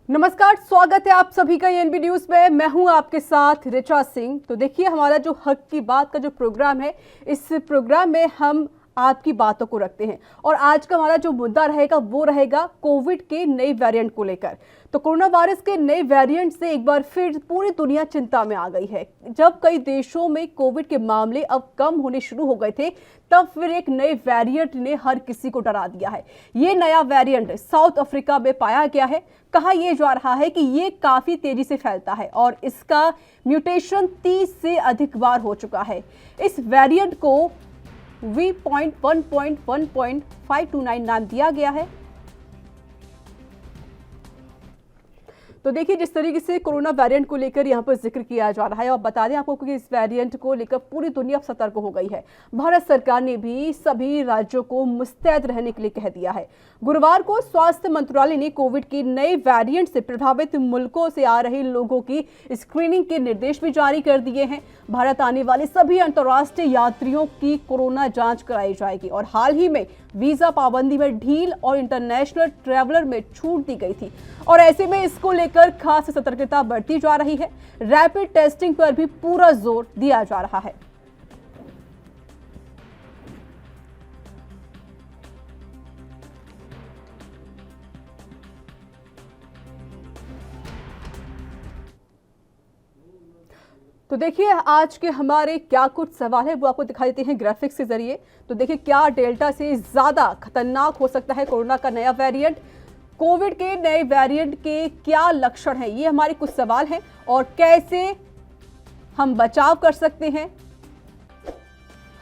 नमस्कार, स्वागत है आप सभी का एएनबी न्यूज में। मैं हूं आपके साथ ऋचा सिंह। तो देखिए, हमारा जो हक की बात का जो प्रोग्राम है, इस प्रोग्राम में हम आपकी बातों को रखते हैं और आज का हमारा जो मुद्दा रहेगा वो रहेगा कोविड के नए वेरिएंट को लेकर। तो कोरोना वायरस के नए वेरिएंट से एक बार फिर पूरी दुनिया चिंता में आ गई है। जब कई देशों में कोविड के मामले अब कम होने शुरू हो गए थे, तब फिर एक नए वेरिएंट ने हर किसी को डरा दिया है। ये नया वेरिएंट साउथ अफ्रीका में पाया गया है। कहा यह जा रहा है कि ये काफी तेजी से फैलता है और इसका म्यूटेशन 30 से अधिक बार हो चुका है। इस वेरिएंट को V.1.1.529 नाम दिया गया है। तो देखिए, जिस तरीके से कोरोना वेरिएंट को लेकर यहाँ पर जिक्र किया जा रहा है, और बता दें आपको कि इस वेरिएंट को लेकर पूरी दुनिया सतर्क हो गई है। भारत सरकार ने भी सभी राज्यों को मुस्तैद रहने के लिए कह दिया है। गुरुवार को स्वास्थ्य मंत्रालय ने कोविड के नए वेरिएंट से प्रभावित मुल्कों से आ रहे लोगों की स्क्रीनिंग के निर्देश भी जारी कर दिए हैं। भारत आने वाले सभी अंतर्राष्ट्रीय यात्रियों की कोरोना जांच कराई जाएगी और हाल ही में वीजा पाबंदी में ढील और इंटरनेशनल ट्रैवलर में छूट दी गई थी और ऐसे में इसको लेकर खास सतर्कता बरती जा रही है। रैपिड टेस्टिंग पर भी पूरा जोर दिया जा रहा है। तो देखिए, आज के हमारे क्या कुछ सवाल है वो आपको दिखाई देते हैं ग्राफिक्स के जरिए। तो देखिए, क्या डेल्टा से ज्यादा खतरनाक हो सकता है कोरोना का नया वेरिएंट? कोविड के नए वेरिएंट के क्या लक्षण हैं? ये हमारे कुछ सवाल हैं। और कैसे हम बचाव कर सकते हैं?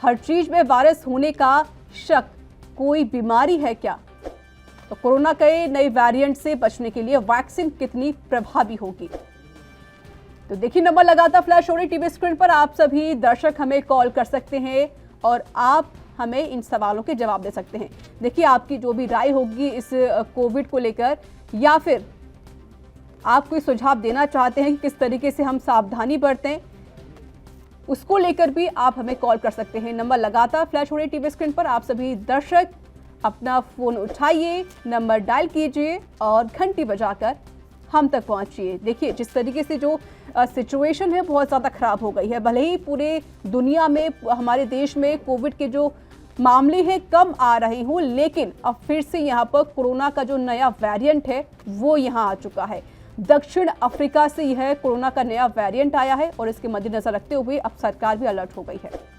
हर चीज में वायरस होने का शक, कोई बीमारी है क्या? तो कोरोना के नए वेरिएंट से बचने के लिए वैक्सीन कितनी प्रभावी होगी? तो देखिए, नंबर लगातार फ्लैश हो रही टीवी स्क्रीन पर। आप सभी दर्शक हमें कॉल कर सकते हैं और आप हमें इन सवालों के जवाब दे सकते हैं। देखिए, आपकी जो भी राय होगी इस कोविड को लेकर, या फिर आप कोई सुझाव देना चाहते हैं कि किस तरीके से हम सावधानी बरतें, उसको लेकर भी आप हमें कॉल कर सकते हैं। नंबर लगातार फ्लैश हो रही टीवी स्क्रीन पर। आप सभी दर्शक अपना फोन उठाइए, नंबर डायल कीजिए और घंटी बजाकर हम तक पहुंचिए। देखिए, जिस तरीके से जो सिचुएशन है बहुत ज़्यादा खराब हो गई है। भले ही पूरे दुनिया में, हमारे देश में कोविड के जो मामले हैं कम आ रहे हों, लेकिन अब फिर से यहाँ पर कोरोना का जो नया वेरिएंट है वो यहाँ आ चुका है। दक्षिण अफ्रीका से यह कोरोना का नया वेरिएंट आया है और इसके मद्देनजर रखते हुए अब सरकार भी अलर्ट हो गई है।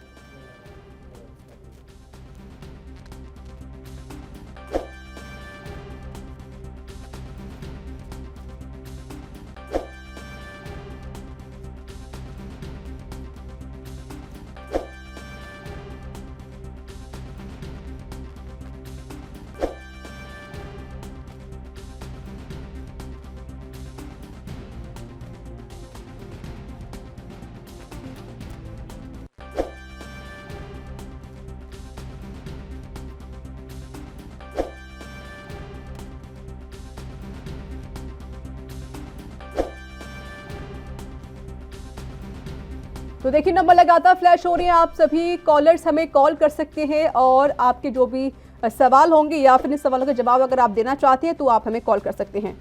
तो देखिए, नंबर लगातार फ्लैश हो रही है। आप सभी कॉलर्स हमें कॉल कर सकते हैं और आपके जो भी सवाल होंगे या फिर इन सवालों के जवाब अगर आप देना चाहते हैं तो आप हमें कॉल कर सकते हैं।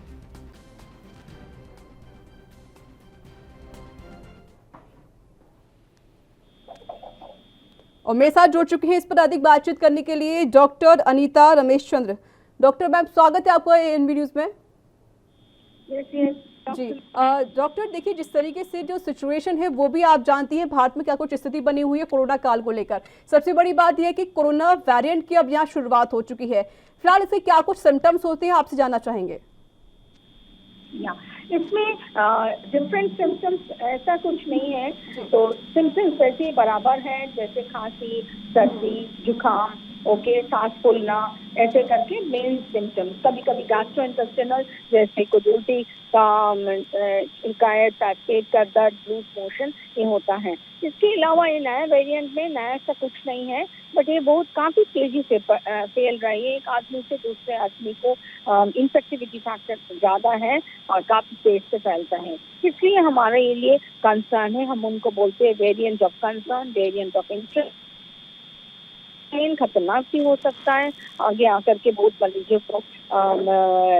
और मेरे साथ जुड़ चुके हैं इस पर अधिक बातचीत करने के लिए doctor Anita Ramesh Chandra. Doctor ma'am, स्वागत है आपका एएनबी न्यूज में। जी डॉक्टर, देखिए, जिस तरीके से जो सिचुएशन है वो भी आप जानती हैं, भारत में क्या कुछ स्थिति बनी हुई है कोरोना काल को लेकर। सबसे बड़ी बात यह है कि कोरोना वेरिएंट की अब यहाँ शुरुआत हो चुकी है। फिलहाल इससे क्या कुछ सिम्टम्स होते हैं, आपसे जानना चाहेंगे। इसमें डिफरेंट सिम्टम्स ऐसा कुछ नहीं है, तो सिम्टम्स वैसे बराबर हैं, जैसे खांसी, सर्दी, जुकाम, ओके, सांस फूलना, ऐसे करके मेन सिम्टम्स। कभी कभी गैस्ट्रोइंटेस्टाइनल जैसे कुछ उल्टी शिकायत, पेट का दर्द, लूज मोशन, ये होता है। इसके अलावा ये नया वेरिएंट में नया ऐसा कुछ नहीं है, बट ये बहुत काफ़ी तेजी से फैल रही है। एक आदमी से दूसरे आदमी को इन्फेक्टिविटी फैक्टर ज़्यादा है और काफ़ी तेज से फैलता है। इसलिए हमारे लिए कंसर्न है, हम उनको बोलते हैं variant of concern, variant of interest. Strain खतरनाक भी हो सकता है, आगे आकर के बहुत मरीजों को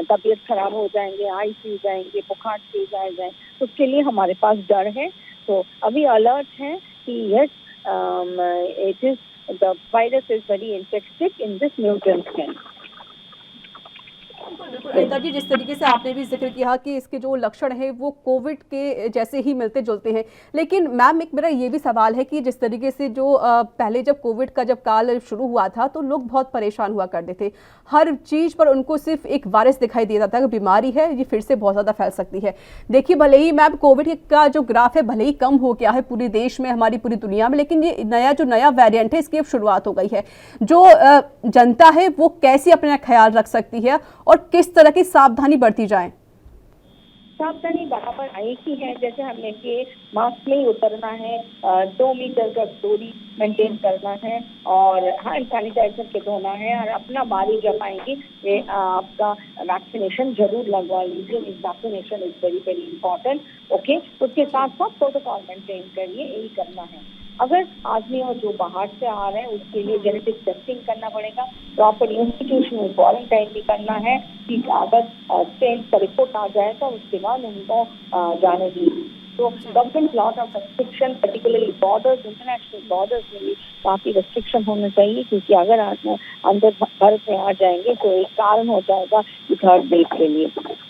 तबीयत खराब हो जाएंगे, आईसीयू जाएंगे, बुखार से जाए, उसके लिए हमारे पास डर है। तो अभी अलर्ट है कि yes, it is the virus is very infective in this mutant strain. बिल्कुल अनिता जी, जिस तरीके से आपने भी जिक्र किया कि इसके जो लक्षण हैं वो कोविड के जैसे ही मिलते जुलते हैं, लेकिन मैम एक मेरा ये भी सवाल है कि जिस तरीके से जो पहले जब कोविड का जब काल शुरू हुआ था तो लोग बहुत परेशान हुआ करते थे, हर चीज़ पर उनको सिर्फ एक वायरस दिखाई देता था कि बीमारी है ये फिर से बहुत ज़्यादा फैल सकती है। देखिए भले ही मैम कोविड का जो ग्राफ है भले ही कम हो गया है पूरे देश में, हमारी पूरी दुनिया में, लेकिन ये नया वेरिएंट है इसकी अब शुरुआत हो गई है। जो जनता है वो कैसे अपना ख्याल रख सकती है और किस तरह की सावधानी बरती जाए? सावधानी बराबर एक ही है, जैसे हमने कि मास्क में ही उतरना है, 2 मीटर का दूरी मेंटेन करना है और हैंड सैनिटाइजर के धोना है, और अपना बारी जब आएंगे ये आपका वैक्सीनेशन जरूर लगवा लीजिए। Vaccination is very very important. Okay, उसके साथ साथ प्रोटोकॉल मेंटेन करिए, यही करना है। अगर आदमी और जो बाहर से आ रहे हैं उसके लिए जेनेटिक टेस्टिंग करना पड़ेगा, प्रॉपर इंस्टीट्यूशनल क्वारंटाइन भी करना है कि अगर स्ट्रेन का रिपोर्ट आ जाए तो उसके बाद उनको जाने दीजिए। तो government lot of restriction, particularly borders, international borders में भी काफी रेस्ट्रिक्शन होना चाहिए, क्योंकि अगर अंदर भारत में आ जाएंगे तो एक कारण हो जाएगा थर्ड वेव के लिए।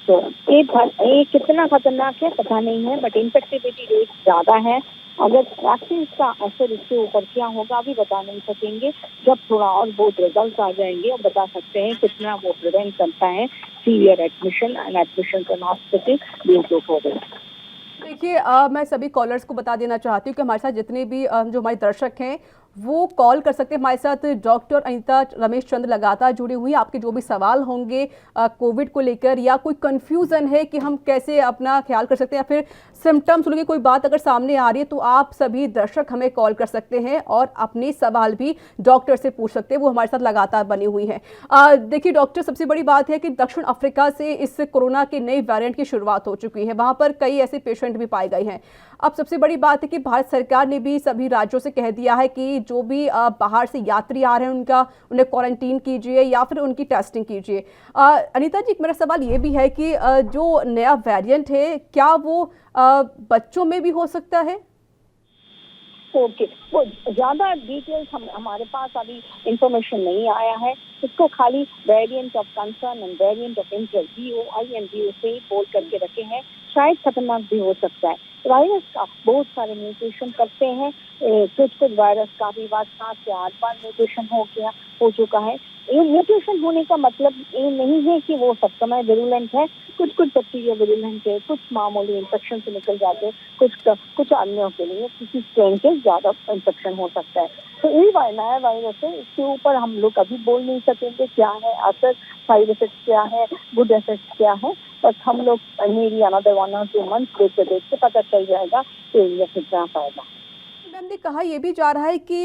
तो ये कितना खतरनाक है पता नहीं है, बट इन्फेक्टिविटी रेट ज्यादा है। अगर वैक्सीन का असर इसके ऊपर क्या होगा अभी बता नहीं सकेंगे, जब थोड़ा और बहुत रिजल्ट आ जाएंगे और बता सकते हैं कितना वो प्रिवेंट करता है severe admission and admission in hospital being Covid. देखिए मैं सभी कॉलर्स को बता देना चाहती हूँ कि हमारे साथ जितने भी जो हमारे दर्शक हैं वो कॉल कर सकते हैं हमारे साथ। डॉक्टर अनीता रमेश चंद्र लगातार जुड़ी हुई, आपके जो भी सवाल होंगे कोविड को लेकर या कोई कंफ्यूजन है कि हम कैसे अपना ख्याल कर सकते हैं या फिर सिम्टम्स उनकी कोई बात अगर सामने आ रही है तो आप सभी दर्शक हमें कॉल कर सकते हैं और अपने सवाल भी डॉक्टर से पूछ सकते हैं, वो हमारे साथ लगातार बनी हुई हैं। देखिए डॉक्टर, सबसे बड़ी बात है कि दक्षिण अफ्रीका से इस कोरोना के नए वेरिएंट की शुरुआत हो चुकी है, वहाँ पर कई ऐसे पेशेंट भी पाए गए हैं। अब सबसे बड़ी बात है कि भारत सरकार ने भी सभी राज्यों से कह दिया है कि जो भी बाहर से यात्री आ रहे हैं उन्हें क्वारंटीन कीजिए या फिर उनकी टेस्टिंग कीजिए। अनीता जी, मेरा सवाल ये भी है कि जो नया वेरिएंट है क्या वो बच्चों में भी हो सकता है? ओके, वो ज्यादा डिटेल्स हमारे पास अभी इंफॉर्मेशन नहीं आया है। इसको खाली variant of concern end variant of interest VOI से ही बोल करके रखे हैं। शायद खतरनाक भी हो सकता है। वायरस का बहुत सारे म्यूटेशन करते हैं, कुछ वायरस का भी बार 7 से 8 बार म्यूटेशन हो चुका है। ये म्यूटेशन होने का मतलब ये नहीं है कि वो सब समय विरुलेंट है। कुछ बैक्टीरिया विरुलेंट है, कुछ मामूली इन्फेक्शन से निकल जाते हैं, कुछ अन्यों के लिए किसी स्ट्रेन के ज्यादा इन्फेक्शन हो सकता है। तो ये नया वायरस है, इसके ऊपर हम लोग अभी बोल नहीं सकेंगे क्या है असर, साइड इफेक्ट क्या है, गुड इफेक्ट क्या है, बस हम लोग मेरी अनदर 1 or 2 months देखते पता चल जाएगा कि ये कितना फायदा। मैम ने कहा यह भी जा रहा है कि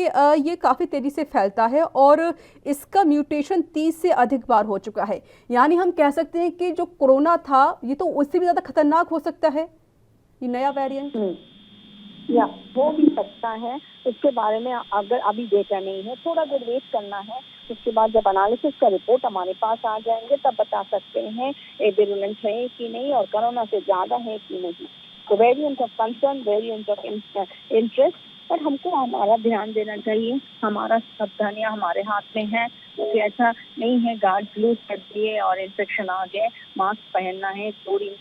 ये काफ़ी तेज़ी से फैलता है और इसका म्यूटेशन 30 से अधिक बार हो चुका है, यानी हम कह सकते हैं कि जो कोरोना था ये तो उससे भी ज़्यादा खतरनाक हो सकता है ये नया वेरिएंट। या हो भी सकता है, इसके बारे में अगर अभी डेटा नहीं है, थोड़ा देर वेट करना है। उसके बाद जब एनालिसिस का रिपोर्ट हमारे पास आ जाएंगे तब बता सकते हैं ये विरुलेंट है कि नहीं और कोरोना से ज़्यादा है कि नहीं। तो variant of concern, variant of interest, पर हमको हमारा ध्यान देना चाहिए, हमारा सावधानियां हमारे हाथ में है। तो ऐसा नहीं है गार्ड लूज कर दिए और इन्फेक्शन आ गए, मास्क पहनना है, थोड़ी।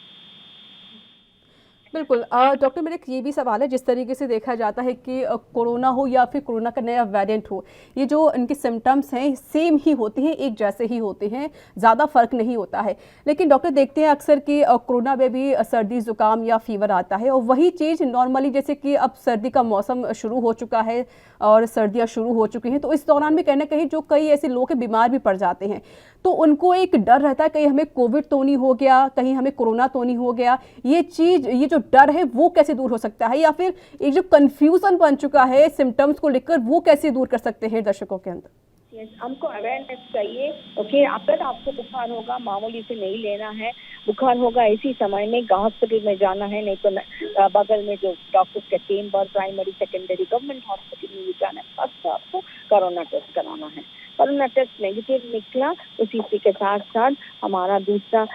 बिल्कुल डॉक्टर, मेरा ये भी सवाल है, जिस तरीके से देखा जाता है कि कोरोना हो या फिर कोरोना का नया वेरिएंट हो, ये जो इनके सिम्टम्स हैं सेम ही होते हैं, एक जैसे ही होते हैं, ज़्यादा फर्क नहीं होता है। लेकिन डॉक्टर देखते हैं अक्सर कि कोरोना में भी सर्दी ज़ुकाम या फीवर आता है और वही चीज़ नॉर्मली जैसे कि अब सर्दी का मौसम शुरू हो चुका है और सर्दियाँ शुरू हो चुकी हैं, तो इस दौरान में कहीं ना कहीं जो कई ऐसे लोग बीमार भी पड़ जाते हैं, तो उनको एक डर रहता है कहीं हमें कोविड तो नहीं हो गया, कहीं हमें कोरोना तो नहीं हो गया। ये जो डर है वो कैसे दूर हो सकता है, या फिर एक जो कंफ्यूजन बन चुका है सिम्टम्स को लेकर वो कैसे दूर कर सकते हैं दर्शकों के अंदर? हमको अवेयरनेस चाहिए। ओके, अगर आपको बुखार होगा, मामूली से नहीं लेना है। बुखार होगा इसी समय में हॉस्पिटल में जाना है, नहीं तो बगल में जो डॉक्टर का chamber, primary secondary government hospital में भी जाना है। फर्स्ट आपको कोरोना टेस्ट कराना है। कोरोना टेस्ट नेगेटिव निकला, उसी के साथ साथ हमारा दूसरा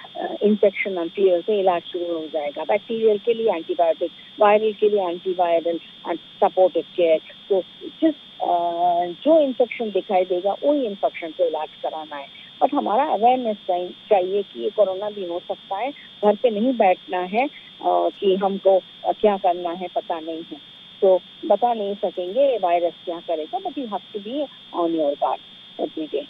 इन्फेक्शन क्लियर से इलाज शुरू हो जाएगा। बैक्टीरियल के लिए एंटीबायोटिक, वायरल के लिए एंटीवायरल एंड सपोर्टिव केयर। तो जिस जो इन्फेक्शन दिखाई देगा वही इन्फेक्शन से इलाज कराना है। बट हमारा अवेयरनेस चाहिए कि ये कोरोना भी हो सकता है। घर पे नहीं बैठना है कि हमको क्या करना है पता नहीं है, तो बता नहीं सकेंगे वायरस क्या करेगा। But you have to be on your guard every day.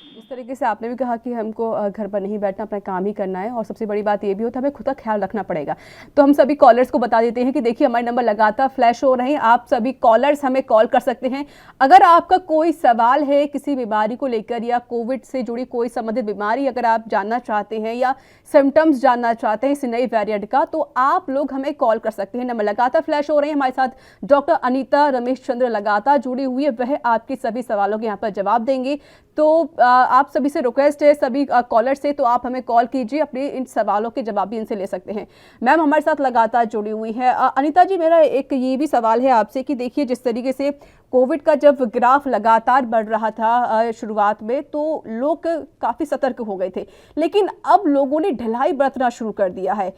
इस तरीके से आपने भी कहा कि हमको घर पर नहीं बैठना, अपना काम ही करना है, और सबसे बड़ी बात ये भी होता है हमें खुद का ख्याल रखना पड़ेगा। तो हम सभी कॉलर्स को बता देते हैं कि देखिए हमारे नंबर लगातार फ्लैश हो रहे हैं, आप सभी कॉलर्स हमें कॉल कर सकते हैं। अगर आपका कोई सवाल है किसी बीमारी को लेकर या कोविड से जुड़ी कोई संबंधित बीमारी अगर आप जानना चाहते हैं या सिम्टम्स जानना चाहते हैं इस नई वेरिएंट का, तो आप लोग हमें कॉल कर सकते हैं। नंबर लगातार फ्लैश हो रहे हैं। हमारे साथ डॉक्टर अनीता रमेश चंद्र लगातार जुड़ी हुई है, वह आपके सभी सवालों के यहाँ पर जवाब देंगे। तो आप सभी से रिक्वेस्ट है, सभी कॉलर से, तो आप हमें कॉल कीजिए, अपने इन सवालों के जवाब भी इनसे ले सकते हैं। मैम हमारे साथ लगातार जुड़ी हुई है। अनीता जी, मेरा एक ये भी सवाल है आपसे कि देखिए जिस तरीके से कोविड का जब ग्राफ लगातार बढ़ रहा था शुरुआत में, तो लोग काफ़ी सतर्क हो गए थे, लेकिन अब लोगों ने ढिलाई बरतना शुरू कर दिया है।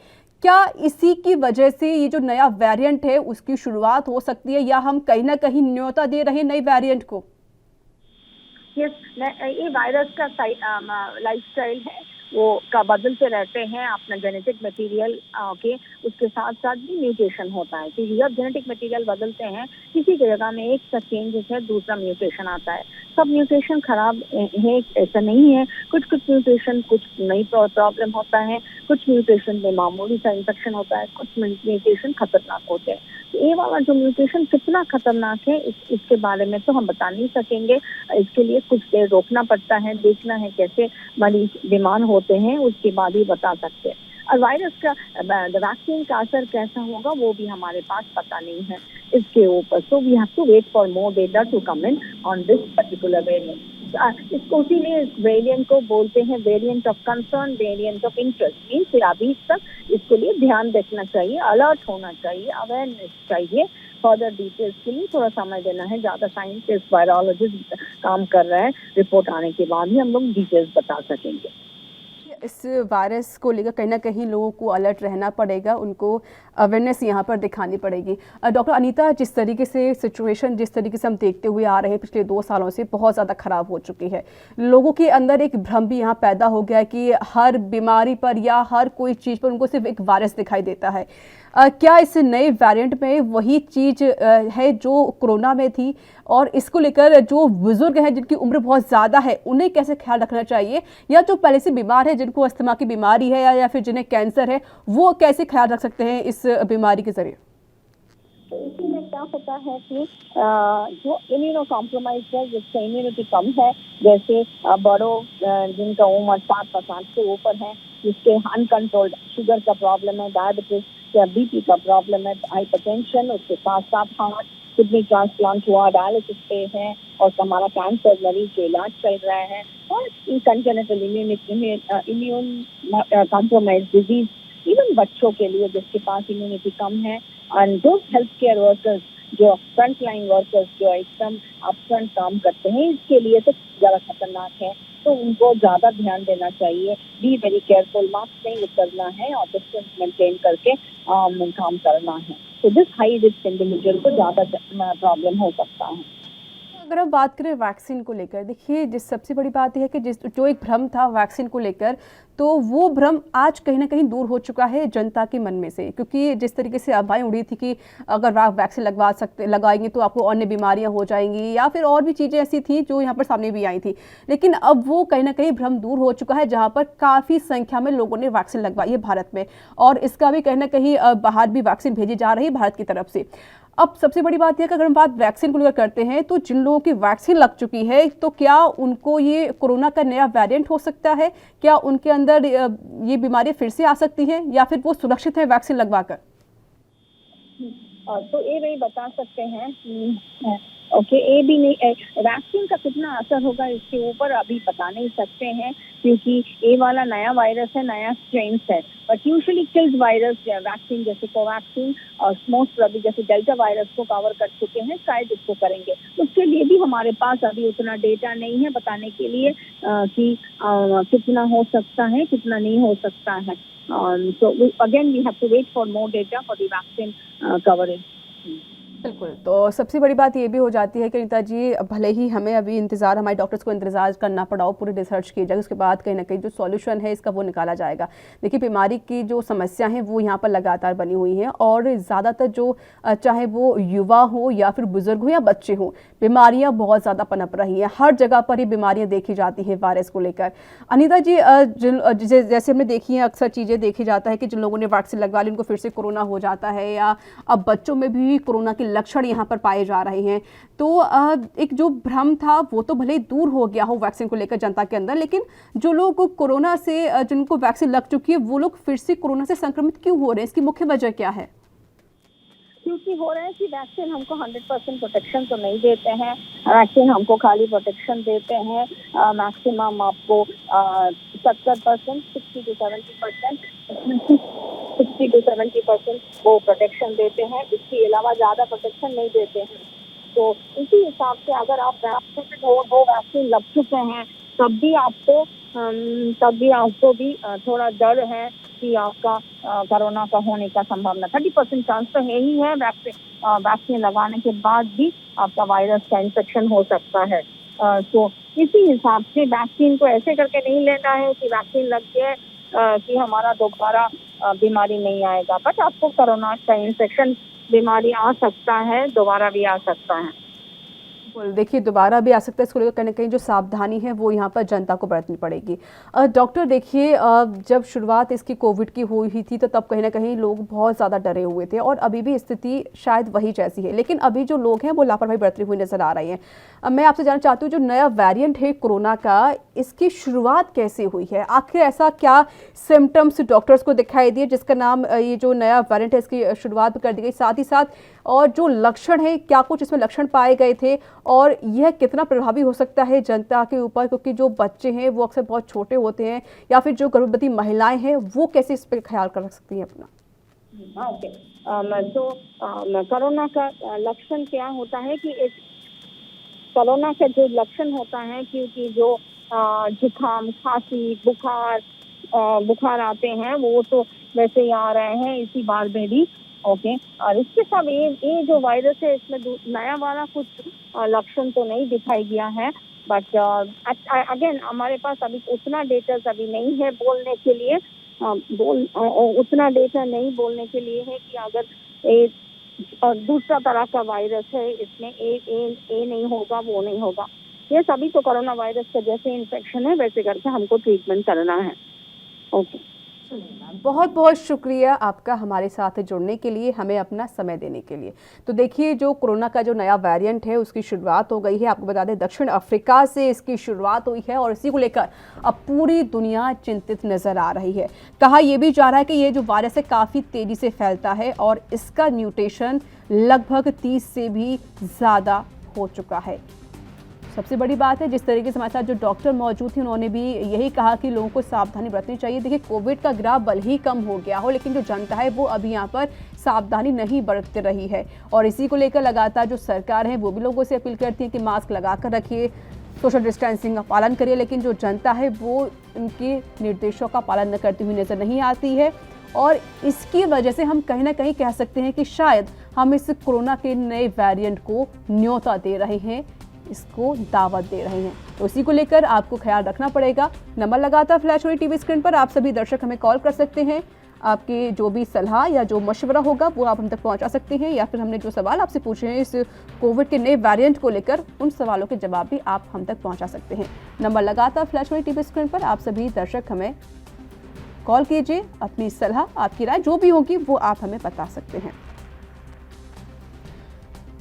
क्या इसी की वजह से ये जो नया वेरिएंट है उसकी शुरुआत हो सकती है, या हम कहीं ना कहीं न्योता दे रहे हैं नई वेरिएंट को? यस, ये वायरस का लाइफस्टाइल है, वो का बदलते रहते हैं अपना जेनेटिक मटेरियल के, उसके साथ साथ भी म्यूटेशन होता है। क्योंकि जब जेनेटिक मटेरियल बदलते हैं किसी की जगह में एक सा चेंजेस है, दूसरा म्यूटेशन आता है। सब म्यूटेशन खराब है ऐसा नहीं है। कुछ म्यूटेशन कुछ नई प्रॉब्लम होता है, कुछ म्यूटेशन में मामूली सा इन्फेक्शन होता है, कुछ म्यूटेशन खतरनाक होते हैं। तो ये वाला जो म्यूटेशन कितना खतरनाक है इसके बारे में तो हम बता नहीं सकेंगे। इसके लिए कुछ देर रोकना पड़ता है, देखना है कैसे मरीज बीमार होते हैं, उसके बाद ही बता सकते हैं। और वायरस का वैक्सीन का असर कैसा होगा वो भी हमारे पास पता नहीं है इसके ऊपर। So we have to wait for more data to come in on this particular variant. इसको इसीलिए वेरिएंट को बोलते हैं variant of concern, variant of interest. Means अभी तक इसके लिए ध्यान रखना चाहिए, अलर्ट होना चाहिए, अवेयरनेस चाहिए। फर्दर डिटेल्स के लिए थोड़ा समय देना है। ज़्यादा साइंटिस्ट, वायरोलॉजिस्ट काम कर रहे हैं, रिपोर्ट आने के बाद ही हम लोग डिटेल्स बता सकेंगे। इस वायरस को लेकर कहीं ना कहीं लोगों को अलर्ट रहना पड़ेगा, उनको अवेयरनेस यहाँ पर दिखानी पड़ेगी। डॉक्टर अनीता, जिस तरीके से सिचुएशन जिस तरीके से हम देखते हुए आ रहे हैं पिछले 2 सालों से बहुत ज़्यादा ख़राब हो चुकी है, लोगों के अंदर एक भ्रम भी यहाँ पैदा हो गया कि हर बीमारी पर या हर कोई चीज़ पर उनको सिर्फ एक वायरस दिखाई देता है। क्या इस नए वेरिएंट में वही चीज़ है जो कोरोना में थी, और इसको लेकर जो बुजुर्ग हैं जिनकी उम्र बहुत ज़्यादा है उन्हें कैसे ख्याल रखना चाहिए, या जो पहले से बीमार है जिनको अस्थमा की बीमारी है या फिर जिन्हें कैंसर है वो कैसे ख्याल रख सकते हैं इस बीमारी के जरिए? तो इसमें क्या होता है कि जो इम्यूनो कॉम्प्रोमाइज है, जिसका इम्यूनिटी कम है, जैसे बड़ों जिनका उम्र 60 से ऊपर है, जिसके अनकंट्रोल्ड शुगर का प्रॉब्लम है, डायबिटीज या बीपी का प्रॉब्लम है, हाइपरटेंशन, उसके साथ साथ हार्ट किडनी ट्रांसप्लांट हुआ, डायलिसिस पे है, और हमारा कैंसर मरीज जो इलाज चल रहा है, और congenital immune compromise disease, even बच्चों के लिए जिसके पास इम्यूनिटी कम है, एंड जो हेल्थ केयर वर्कर्स, जो फ्रंट लाइन वर्कर्स जो एकदम अपफ्रंट काम करते हैं, इसके लिए तो ज़्यादा खतरनाक है। तो उनको ज़्यादा ध्यान देना चाहिए, बी वेरी केयरफुल, मास्क नहीं करना है और डिस्टेंस मेंटेन करके काम करना है। तो दिस हाई रिस्क इंडिविजुअल को ज़्यादा प्रॉब्लम हो सकता है। अगर हम बात करें वैक्सीन को लेकर, देखिए जिस सबसे बड़ी बात यह है कि जो एक भ्रम था वैक्सीन को लेकर, तो वो भ्रम आज कहीं ना कहीं दूर हो चुका है जनता के मन में से, क्योंकि जिस तरीके से अफवाहें उड़ी थी कि अगर आप वैक्सीन लगाएंगे तो आपको अन्य बीमारियां हो जाएंगी, या फिर और भी चीज़ें ऐसी थी जो यहाँ पर सामने भी आई थी, लेकिन अब वो कहीं ना कहीं भ्रम दूर हो चुका है, जहाँ पर काफ़ी संख्या में लोगों ने वैक्सीन लगवाई है भारत में, और इसका भी कहीं ना कहीं बाहर भी वैक्सीन भेजी जा रही है भारत की तरफ से। अब सबसे बड़ी बात यह है कि अगर हम बात वैक्सीन को लेकर करते हैं, तो जिन लोगों की वैक्सीन लग चुकी है, तो क्या उनको ये कोरोना का नया वेरिएंट हो सकता है? क्या उनके अंदर ये बीमारी फिर से आ सकती है, या फिर वो सुरक्षित है वैक्सीन लगवाकर? तो ये वही बता सकते हैं कि ओके, ये भी नहीं, वैक्सीन का कितना असर होगा इसके ऊपर अभी बता नहीं सकते हैं, क्योंकि ये वाला नया वायरस है, नया स्ट्रेन है। But usually kills virus vaccine जैसे कोवैक्सीन और मोस्ट प्रोबेबली जैसे डेल्टा वायरस को कवर कर चुके हैं, शायद इसको करेंगे। उसके लिए भी हमारे पास अभी उतना डेटा नहीं है बताने के लिए कि कितना हो सकता है, कितना नहीं हो सकता है। So again we have to wait for more data for the vaccine coverage. बिल्कुल, तो सबसे बड़ी बात ये भी हो जाती है कि नीता जी, भले ही हमें अभी इंतज़ार, हमारे डॉक्टर्स को इंतज़ार करना पड़ा हो, पूरी रिसर्च की जाएगी, उसके बाद कहीं ना कहीं जो सॉल्यूशन है इसका वो निकाला जाएगा। देखिए, बीमारी की जो समस्या है वो यहाँ पर लगातार बनी हुई है और ज़्यादातर जो चाहे वो युवा हो या फिर बुजुर्ग हो या बच्चे हों, बीमारियाँ बहुत ज़्यादा पनप रही हैं। हर जगह पर ही बीमारियाँ देखी जाती हैं वायरस को लेकर। अनीता जी, जैसे हमने देखी है, अक्सर चीज़ें देखी जाता है कि जिन लोगों ने वैक्सीन लगवा ली उनको फिर से कोरोना हो जाता है, या अब बच्चों में भी कोरोना के लक्षण यहाँ पर पाए जा रहे हैं। तो एक जो भ्रम था वो तो भले ही दूर हो गया हो वैक्सीन को लेकर जनता के अंदर, लेकिन जो लोग कोरोना से, जिनको वैक्सीन लग चुकी है, वो लोग फिर से कोरोना से संक्रमित क्यों हो रहे हैं? इसकी मुख्य वजह क्या है? क्योंकि हो रहा है कि वैक्सीन हमको 100% प्रोटेक्शन तो नहीं देते हैं। वैक्सीन हमको खाली प्रोटेक्शन देते हैं मैक्सिमम आपको 70%, 60 to 70% वो प्रोटेक्शन देते हैं। इसके अलावा ज़्यादा प्रोटेक्शन नहीं देते हैं। तो इसी हिसाब से अगर आप दो वैक्सीन लग चुके हैं तब भी आपको भी थोड़ा डर है कि आपका कोरोना का होने का संभावना 30% चांस तो है ही है। वैक्सीन लगाने के बाद भी आपका वायरस का इन्फेक्शन हो सकता है। तो इसी हिसाब से वैक्सीन को ऐसे करके नहीं लेना है कि वैक्सीन लग गया कि हमारा दोबारा बीमारी नहीं आएगा। बट आपको कोरोना का इन्फेक्शन बीमारी आ सकता है, दोबारा भी आ सकता है। देखिए, दोबारा भी आ सकता है। इसको लेकर कहीं ना कहीं जो सावधानी है वो यहाँ पर जनता को बरतनी पड़ेगी। डॉक्टर, देखिए, जब शुरुआत इसकी कोविड की हुई थी तो तब कहीं ना कहीं लोग बहुत ज़्यादा डरे हुए थे और अभी भी स्थिति शायद वही जैसी है, लेकिन अभी जो लोग हैं वो लापरवाही बरतते हुए नजर आ रहे हैं। मैं आपसे जानना चाहती हूँ, जो नया वेरिएंट है कोरोना का, इसकी शुरुआत कैसे हुई है? आखिर ऐसा क्या सिम्टम्स डॉक्टर्स को दिखाई दिए जिसका नाम ये जो नया वेरिएंट है इसकी शुरुआत कर दी गई? साथ ही साथ और जो लक्षण है, क्या कुछ इसमें लक्षण पाए गए थे और यह कितना प्रभावी हो सकता है जनता के ऊपर? क्योंकि जो बच्चे हैं वो अक्सर बहुत छोटे होते हैं, या फिर जो गर्भवती महिलाएं हैं वो कैसे इस पर ख्याल कर सकती हैं अपना? ओके, तो कोरोना का लक्षण क्या होता है कि कोरोना का जो लक्षण होता है, क्योंकि जो जुकाम, खांसी, बुखार आते हैं वो तो वैसे ही आ रहे हैं इसी बार में भी। ओके, और इसके साथ ये जो वायरस है इसमें नया वाला कुछ लक्षण तो नहीं दिखाई दिया है। बट अगेन हमारे पास अभी उतना डेटा अभी नहीं है बोलने के लिए, उतना डेटा नहीं बोलने के लिए है कि अगर दूसरा तरह का वायरस है, इसमें ए नहीं होगा, वो नहीं होगा। ये सभी तो कोरोना वायरस का जैसे इन्फेक्शन है वैसे करके हमको ट्रीटमेंट करना है। ओके, बहुत बहुत शुक्रिया आपका हमारे साथ जुड़ने के लिए, हमें अपना समय देने के लिए। तो देखिए, जो कोरोना का जो नया वेरिएंट है उसकी शुरुआत हो गई है। आपको बता दें, दक्षिण अफ्रीका से इसकी शुरुआत हुई है और इसी को लेकर अब पूरी दुनिया चिंतित नजर आ रही है। कहा यह भी जा रहा है कि ये जो वायरस है काफ़ी तेज़ी से फैलता है और इसका म्यूटेशन लगभग 30 से भी ज़्यादा हो चुका है। सबसे बड़ी बात है, जिस तरीके से हमारे साथ जो डॉक्टर मौजूद थे उन्होंने भी यही कहा कि लोगों को सावधानी बरतनी चाहिए। देखिए, कोविड का ग्राफ भले ही कम हो गया हो, लेकिन जो जनता है वो अभी यहाँ पर सावधानी नहीं बरत रही है और इसी को लेकर लगातार जो सरकार है वो भी लोगों से अपील करती है कि मास्क लगा कर रखिए, सोशल डिस्टेंसिंग का पालन करिए। लेकिन जो जनता है वो उनके निर्देशों का पालन न करती हुई नजर नहीं आती है और इसकी वजह से हम कहीं ना कहीं कह सकते हैं कि शायद हम इस कोरोना के नए वेरिएंट को न्योता दे रहे हैं, इसको दावत दे रहे हैं। तो इसी को लेकर आपको ख्याल रखना पड़ेगा। नंबर लगातार फ्लैश हो रही टीवी स्क्रीन पर, आप सभी दर्शक हमें कॉल कर सकते हैं। आपकी जो भी सलाह या जो मशवरा होगा वो आप हम तक पहुंचा सकते हैं, या फिर हमने जो सवाल आपसे पूछे हैं इस कोविड के नए वेरिएंट को लेकर, उन सवालों के जवाब भी आप हम तक पहुंचा सकते हैं। नंबर लगातार फ्लैश हो रही टीवी स्क्रीन पर, आप सभी दर्शक हमें कॉल कीजिए। अपनी सलाह, आपकी राय जो भी होगी वो आप हमें बता सकते हैं।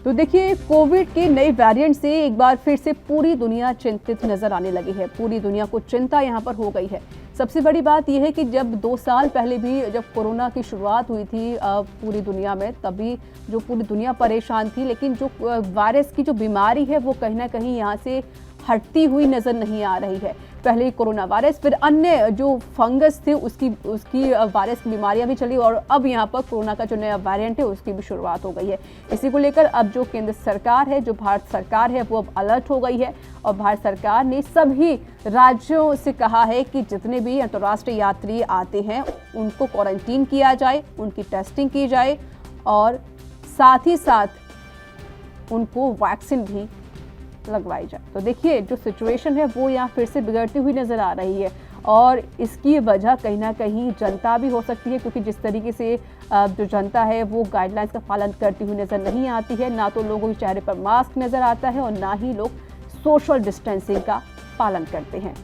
तो देखिए, कोविड के नए वेरिएंट से एक बार फिर से पूरी दुनिया चिंतित नजर आने लगी है। पूरी दुनिया को चिंता यहाँ पर हो गई है। सबसे बड़ी बात यह है कि जब 2 साल पहले भी जब कोरोना की शुरुआत हुई थी पूरी दुनिया में, तभी जो पूरी दुनिया परेशान थी, लेकिन जो वायरस की जो बीमारी है वो कहीं ना कहीं यहाँ से हटती हुई नज़र नहीं आ रही है। पहले कोरोना वायरस, फिर अन्य जो फंगस थे उसकी वायरस की बीमारियां भी चली, और अब यहाँ पर कोरोना का जो नया वेरिएंट है उसकी भी शुरुआत हो गई है। इसी को लेकर अब जो केंद्र सरकार है, जो भारत सरकार है, वो अब अलर्ट हो गई है और भारत सरकार ने सभी राज्यों से कहा है कि जितने भी अंतर्राष्ट्रीय यात्री आते हैं उनको क्वारंटीन किया जाए, उनकी टेस्टिंग की जाए और साथ ही साथ उनको वैक्सीन भी लगवाई जाए। तो देखिए जो सिचुएशन है वो यहाँ फिर से बिगड़ती हुई नजर आ रही है और इसकी वजह कहीं ना कहीं जनता भी हो सकती है, क्योंकि जिस तरीके से जो जनता है वो गाइडलाइंस का पालन करती हुई नजर नहीं आती है। ना तो लोगों के चेहरे पर मास्क नजर आता है और ना ही लोग सोशल डिस्टेंसिंग का पालन करते हैं।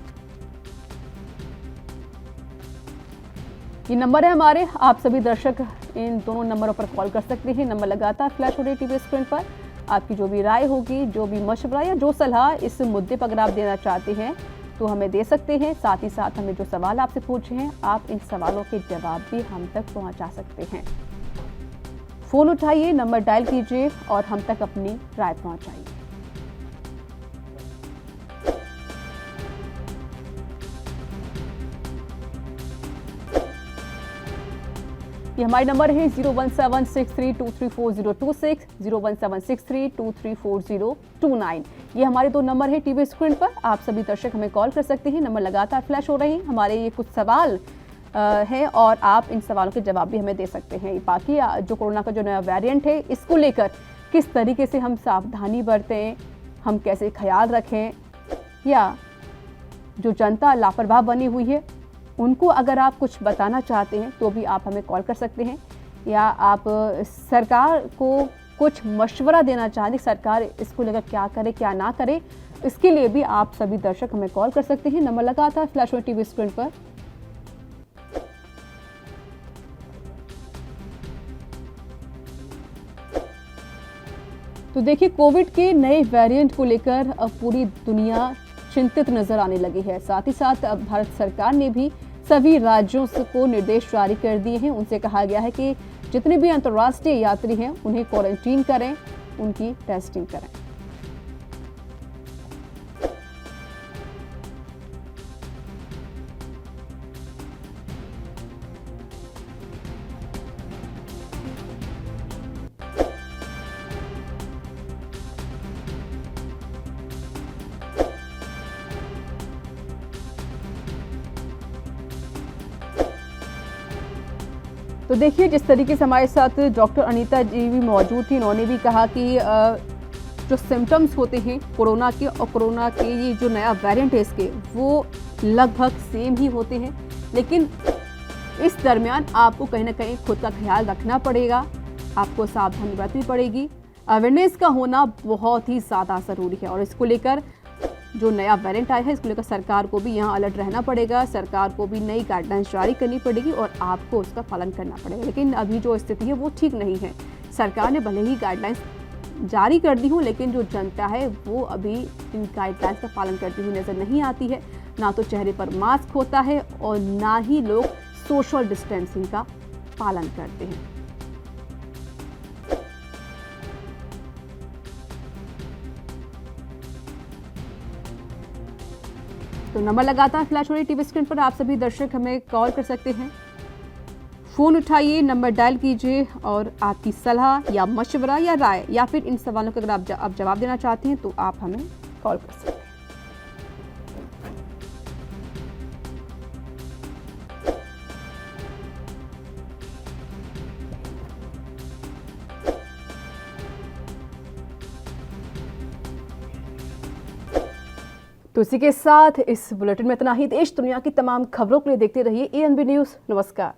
ये नंबर है हमारे, आप सभी दर्शक इन दोनों नंबरों पर कॉल कर सकते हैं। नंबर लगातार फ्लैश हो रही टीवी स्क्रीन पर। आपकी जो भी राय होगी, जो भी मशवरा या जो सलाह इस मुद्दे पर अगर आप देना चाहते हैं तो हमें दे सकते हैं। साथ ही साथ हमें जो सवाल आपसे पूछे हैं, आप इन सवालों के जवाब भी हम तक पहुंचा सकते हैं। फोन उठाइए, नंबर डायल कीजिए और हम तक अपनी राय पहुंचाइए। ये हमारे नंबर है 01763234026, 01763234029। ये हमारे 2 नंबर है टीवी स्क्रीन पर। आप सभी दर्शक हमें कॉल कर सकते हैं। नंबर लगातार फ्लैश हो रहे हैं। हमारे ये कुछ सवाल हैं और आप इन सवालों के जवाब भी हमें दे सकते हैं। बाकी जो कोरोना का जो नया वेरिएंट है, इसको लेकर किस तरीके से हम सावधानी बरतें, हम कैसे ख्याल रखें, या जो जनता लापरवाह बनी हुई है उनको अगर आप कुछ बताना चाहते हैं तो भी आप हमें कॉल कर सकते हैं, या आप सरकार को कुछ मशवरा देना चाहते हैं, सरकार इसको लेकर क्या करे क्या ना करे, इसके लिए भी आप सभी दर्शक हमें कॉल कर सकते हैं। नंबर लगातार फ्लैश हो टीवी स्क्रीन पर। तो देखिए कोविड के नए वेरिएंट को लेकर अब पूरी दुनिया चिंतित नजर आने लगी है। साथ ही साथ अब भारत सरकार ने भी सभी राज्यों को निर्देश जारी कर दिए हैं। उनसे कहा गया है कि जितने भी अंतर्राष्ट्रीय यात्री हैं उन्हें क्वारंटीन करें, उनकी टेस्टिंग करें। तो देखिए जिस तरीके से हमारे साथ डॉक्टर अनीता जी भी मौजूद थी, उन्होंने भी कहा कि जो सिम्टम्स होते हैं कोरोना के और कोरोना के ये जो नया वेरिएंट है इसके, वो लगभग सेम ही होते हैं, लेकिन इस दरमियान आपको कहीं ना कहीं खुद का ख्याल रखना पड़ेगा, आपको सावधानी बरतनी पड़ेगी। अवेयरनेस का होना बहुत ही ज़्यादा ज़रूरी है और इसको लेकर जो नया वेरिएंट आया है इसको लेकर सरकार को भी यहाँ अलर्ट रहना पड़ेगा। सरकार को भी नई गाइडलाइंस जारी करनी पड़ेगी और आपको उसका पालन करना पड़ेगा। लेकिन अभी जो स्थिति है वो ठीक नहीं है। सरकार ने भले ही गाइडलाइंस जारी कर दी हो, लेकिन जो जनता है वो अभी इन गाइडलाइंस का पालन करती हुई नज़र नहीं आती है। ना तो चेहरे पर मास्क होता है और ना ही लोग सोशल डिस्टेंसिंग का पालन करते हैं। तो नंबर लगातार फ्लैश हो रही टीवी स्क्रीन पर। आप सभी दर्शक हमें कॉल कर सकते हैं। फ़ोन उठाइए, नंबर डायल कीजिए और आपकी सलाह या मशवरा या राय या फिर इन सवालों का अगर आप जवाब देना चाहते हैं तो आप हमें कॉल कर सकते हैं। तो इसी के साथ इस बुलेटिन में इतना ही। देश दुनिया की तमाम खबरों के लिए देखते रहिए ANB न्यूज़। नमस्कार।